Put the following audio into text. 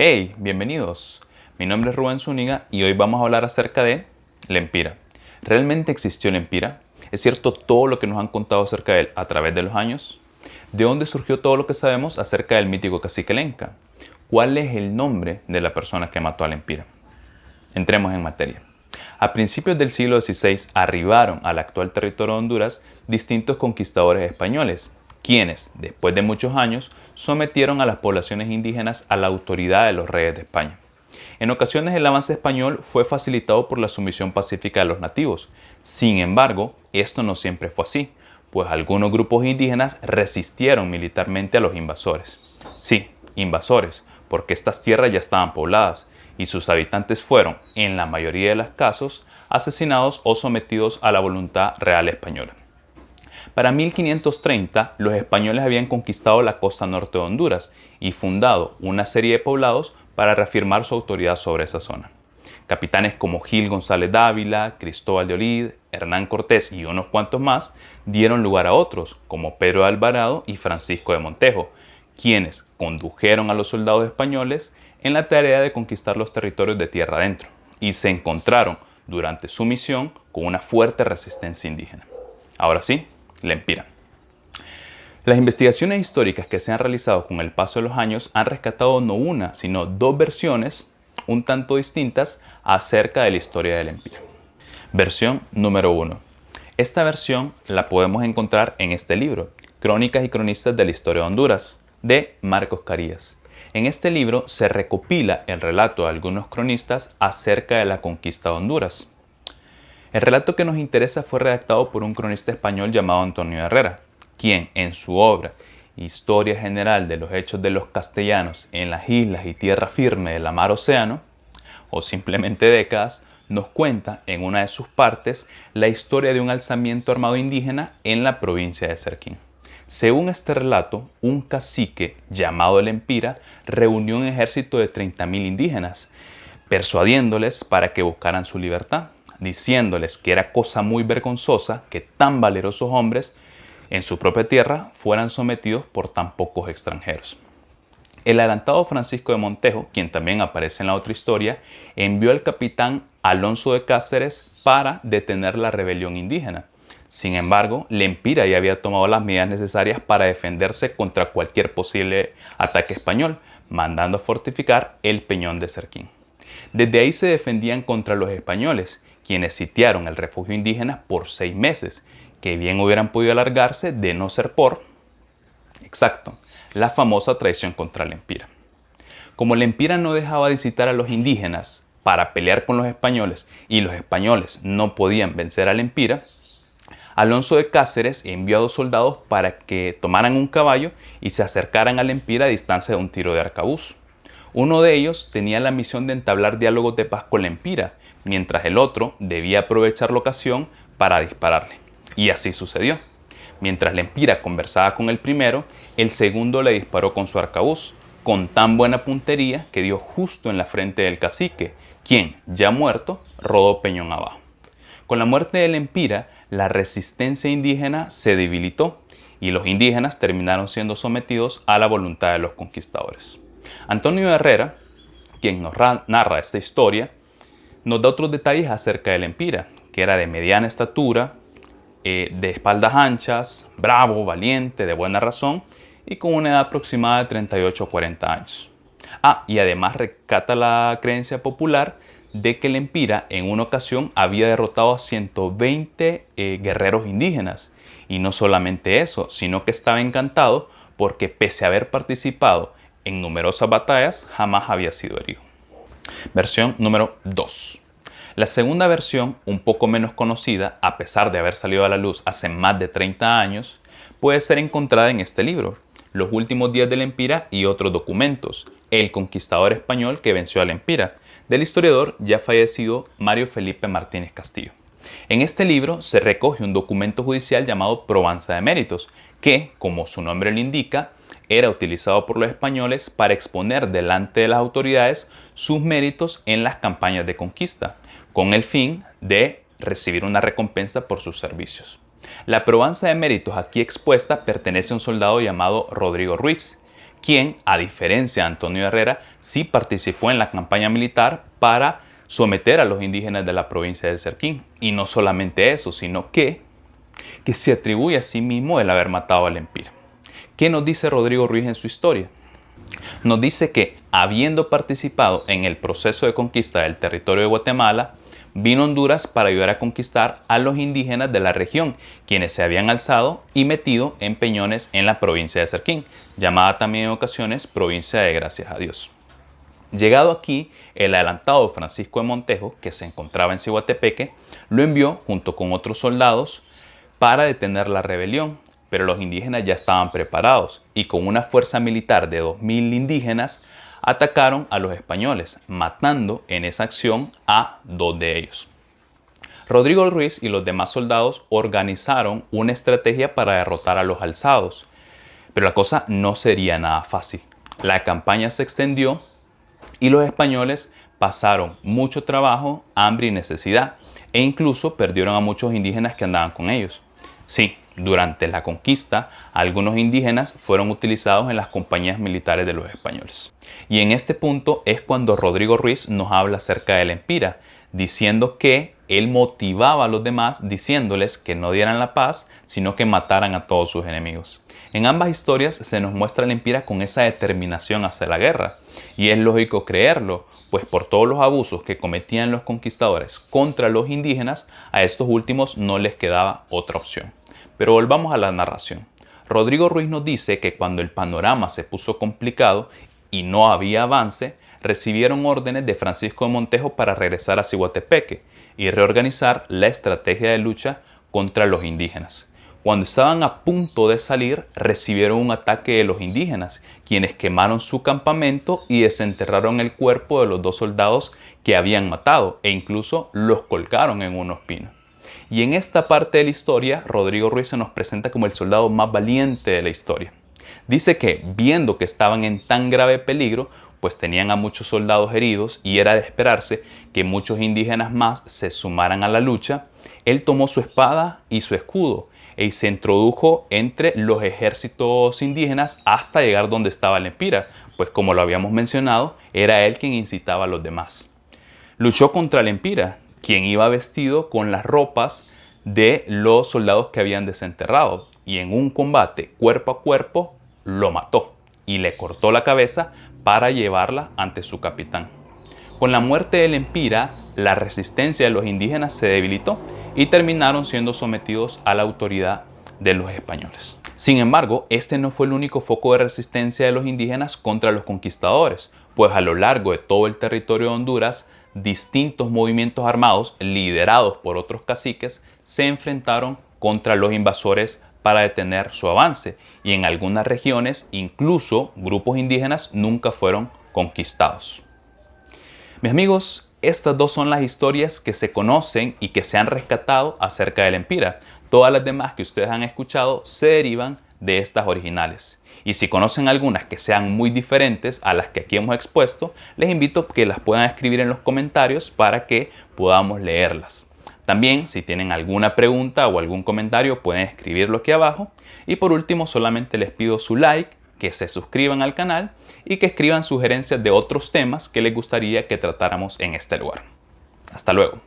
Hey, bienvenidos. Mi nombre es Rubén Zúñiga y hoy vamos a hablar acerca de Lempira. ¿Realmente existió Lempira? ¿Es cierto todo lo que nos han contado acerca de él a través de los años? ¿De dónde surgió todo lo que sabemos acerca del mítico cacique Lenca? ¿Cuál es el nombre de la persona que mató a Lempira? Entremos en materia. A principios del siglo XVI arribaron al actual territorio de Honduras distintos conquistadores españoles, quienes, después de muchos años, sometieron a las poblaciones indígenas a la autoridad de los reyes de España. En ocasiones el avance español fue facilitado por la sumisión pacífica de los nativos. Sin embargo, esto no siempre fue así, pues algunos grupos indígenas resistieron militarmente a los invasores. Sí, invasores, porque estas tierras ya estaban pobladas y sus habitantes fueron, en la mayoría de los casos, asesinados o sometidos a la voluntad real española. Para 1530, los españoles habían conquistado la costa norte de Honduras y fundado una serie de poblados para reafirmar su autoridad sobre esa zona. Capitanes como Gil González Dávila, Cristóbal de Olid, Hernán Cortés y unos cuantos más dieron lugar a otros, como Pedro de Alvarado y Francisco de Montejo, quienes condujeron a los soldados españoles en la tarea de conquistar los territorios de tierra adentro y se encontraron durante su misión con una fuerte resistencia indígena. Ahora sí, Lempira. Las investigaciones históricas que se han realizado con el paso de los años han rescatado no una, sino dos versiones un tanto distintas acerca de la historia de Lempira. Versión número 1. Esta versión la podemos encontrar en este libro, Crónicas y Cronistas de la Historia de Honduras, de Marcos Carías. En este libro se recopila el relato de algunos cronistas acerca de la conquista de Honduras. El relato que nos interesa fue redactado por un cronista español llamado Antonio Herrera, quien en su obra Historia General de los Hechos de los Castellanos en las Islas y Tierra Firme de la Mar Océano, o simplemente Décadas, nos cuenta en una de sus partes la historia de un alzamiento armado indígena en la provincia de Serquín. Según este relato, un cacique llamado Lempira reunió un ejército de 30.000 indígenas, persuadiéndoles para que buscaran su libertad, diciéndoles que era cosa muy vergonzosa que tan valerosos hombres en su propia tierra fueran sometidos por tan pocos extranjeros. El adelantado Francisco de Montejo, quien también aparece en la otra historia, envió al capitán Alonso de Cáceres para detener la rebelión indígena. Sin embargo, Lempira ya había tomado las medidas necesarias para defenderse contra cualquier posible ataque español, mandando a fortificar el Peñón de Serquín. Desde ahí se defendían contra los españoles, quienes sitiaron el refugio indígena por 6 meses, que bien hubieran podido alargarse de no ser por, exacto, la famosa traición contra Lempira. Como Lempira no dejaba de citar a los indígenas para pelear con los españoles y los españoles no podían vencer a Lempira, Alonso de Cáceres envió a 2 soldados para que tomaran un caballo y se acercaran a Lempira a distancia de un tiro de arcabuz. Uno de ellos tenía la misión de entablar diálogos de paz con Lempira, mientras el otro debía aprovechar la ocasión para dispararle. Y así sucedió. Mientras Lempira conversaba con el primero, el segundo le disparó con su arcabuz, con tan buena puntería que dio justo en la frente del cacique, quien, ya muerto, rodó peñón abajo. Con la muerte de Lempira, la resistencia indígena se debilitó y los indígenas terminaron siendo sometidos a la voluntad de los conquistadores. Antonio Herrera, quien nos narra esta historia, nos da otros detalles acerca de Lempira, que era de mediana estatura, de espaldas anchas, bravo, valiente, de buena razón y con una edad aproximada de 38 o 40 años. Y además rescata la creencia popular de que Lempira en una ocasión había derrotado a 120 guerreros indígenas. Y no solamente eso, sino que estaba encantado porque pese a haber participado en numerosas batallas, jamás había sido herido. Versión número 2. La segunda versión, un poco menos conocida, a pesar de haber salido a la luz hace más de 30 años, puede ser encontrada en este libro, Los últimos días de Lempira y otros documentos, El conquistador español que venció a Lempira, del historiador ya fallecido Mario Felipe Martínez Castillo. En este libro se recoge un documento judicial llamado Probanza de Méritos, que, como su nombre lo indica, era utilizado por los españoles para exponer delante de las autoridades sus méritos en las campañas de conquista, con el fin de recibir una recompensa por sus servicios. La probanza de méritos aquí expuesta pertenece a un soldado llamado Rodrigo Ruiz, quien, a diferencia de Antonio Herrera, sí participó en la campaña militar para someter a los indígenas de la provincia de Serquín. Y no solamente eso, sino que se atribuye a sí mismo el haber matado al Lempira. ¿Qué nos dice Rodrigo Ruiz en su historia? Nos dice que, habiendo participado en el proceso de conquista del territorio de Guatemala, vino a Honduras para ayudar a conquistar a los indígenas de la región, quienes se habían alzado y metido en peñones en la provincia de Serquín, llamada también en ocasiones provincia de Gracias a Dios. Llegado aquí, el adelantado Francisco de Montejo, que se encontraba en Ciguatepeque, lo envió junto con otros soldados para detener la rebelión, pero los indígenas ya estaban preparados y con una fuerza militar de 2.000 indígenas atacaron a los españoles, matando en esa acción a 2 de ellos. Rodrigo Ruiz y los demás soldados organizaron una estrategia para derrotar a los alzados, pero la cosa no sería nada fácil. La campaña se extendió y los españoles pasaron mucho trabajo, hambre y necesidad, e incluso perdieron a muchos indígenas que andaban con ellos. Sí, durante la conquista, algunos indígenas fueron utilizados en las compañías militares de los españoles. Y en este punto es cuando Rodrigo Ruiz nos habla acerca del Lempira, diciendo que él motivaba a los demás diciéndoles que no dieran la paz, sino que mataran a todos sus enemigos. En ambas historias se nos muestra al Lempira con esa determinación hacia la guerra. Y es lógico creerlo, pues por todos los abusos que cometían los conquistadores contra los indígenas, a estos últimos no les quedaba otra opción. Pero volvamos a la narración. Rodrigo Ruiz nos dice que cuando el panorama se puso complicado y no había avance, recibieron órdenes de Francisco de Montejo para regresar a Ciguatepeque y reorganizar la estrategia de lucha contra los indígenas. Cuando estaban a punto de salir, recibieron un ataque de los indígenas, quienes quemaron su campamento y desenterraron el cuerpo de los 2 soldados que habían matado e incluso los colgaron en unos pinos. Y en esta parte de la historia, Rodrigo Ruiz se nos presenta como el soldado más valiente de la historia. Dice que, viendo que estaban en tan grave peligro, pues tenían a muchos soldados heridos y era de esperarse que muchos indígenas más se sumaran a la lucha, él tomó su espada y su escudo y se introdujo entre los ejércitos indígenas hasta llegar donde estaba el Lempira, pues como lo habíamos mencionado, era él quien incitaba a los demás. Luchó contra el Lempira, quien iba vestido con las ropas de los soldados que habían desenterrado, y en un combate cuerpo a cuerpo lo mató y le cortó la cabeza para llevarla ante su capitán. Con la muerte del Lempira, la resistencia de los indígenas se debilitó y terminaron siendo sometidos a la autoridad de los españoles. Sin embargo, este no fue el único foco de resistencia de los indígenas contra los conquistadores, pues a lo largo de todo el territorio de Honduras, distintos movimientos armados liderados por otros caciques se enfrentaron contra los invasores para detener su avance, y en algunas regiones incluso grupos indígenas nunca fueron conquistados. Mis amigos, estas 2 son las historias que se conocen y que se han rescatado acerca del Lempira. Todas las demás que ustedes han escuchado se derivan de estas originales. Y si conocen algunas que sean muy diferentes a las que aquí hemos expuesto, les invito a que las puedan escribir en los comentarios para que podamos leerlas. También, si tienen alguna pregunta o algún comentario, pueden escribirlo aquí abajo. Y por último, solamente les pido su like, que se suscriban al canal y que escriban sugerencias de otros temas que les gustaría que tratáramos en este lugar. Hasta luego.